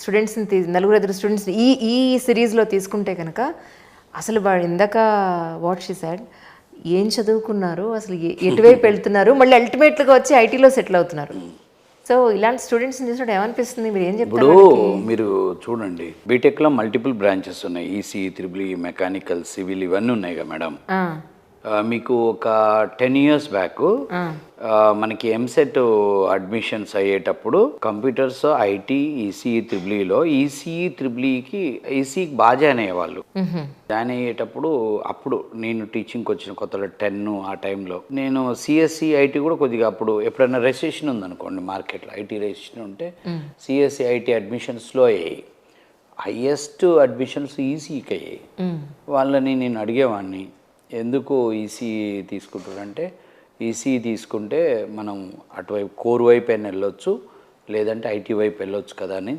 స్టూడెంట్స్ని నలుగురు ఐదుగురు స్టూడెంట్స్ని ఈ ఈ సిరీస్లో తీసుకుంటే కనుక అసలు వాడు ఇందాక వాట్ షీ సెడ్ ఏం చదువుకున్నారు అసలు ఎటువైపు వెళ్తున్నారు మళ్ళీ అల్టిమేట్గా వచ్చి ఐటీలో సెటిల్ అవుతున్నారు. సో ఇలాంటి స్టూడెంట్స్ని చూసినప్పుడు ఏమనిపిస్తుంది, మీరు ఏం చెప్తారు? ఇప్పుడు మీరు చూడండి, బీటెక్లో మల్టిపుల్ బ్రాంచెస్ ఉన్నాయి, EC, triple E, mechanical, civil ఇవన్నీ ఉన్నాయి కదా మేడం. మీకు ఒక 10 years బ్యాక్ మనకి ఎంసెట్ అడ్మిషన్స్ అయ్యేటప్పుడు computers, IT, EC, triple EC, త్రిబుల్ఈకి ఈసీకి బాగా జాయిన్ అయ్యేవాళ్ళు. జాయిన్ అయ్యేటప్పుడు అప్పుడు నేను టీచింగ్కి వచ్చిన కొత్తలో 10 ఆ టైంలో నేను సిఎస్సి, ఐటీ కూడా కొద్దిగా అప్పుడు ఎప్పుడైనా రెసిషన్ ఉందనుకోండి మార్కెట్లో, ఐటీ రెసిషన్ ఉంటే సిఎస్సి, ఐటీ అడ్మిషన్స్లో అయ్యాయి. హయ్యెస్ట్ అడ్మిషన్స్ ఈసీకి అయ్యాయి. వాళ్ళని నేను అడిగేవాడిని, ఎందుకు ఈసీ తీసుకుంటారంటే, ఈసీ తీసుకుంటే మనం అటువైపు కోర్ వైపు అయినా వెళ్ళొచ్చు, లేదంటే ఐటీ వైపు వెళ్ళొచ్చు కదా అని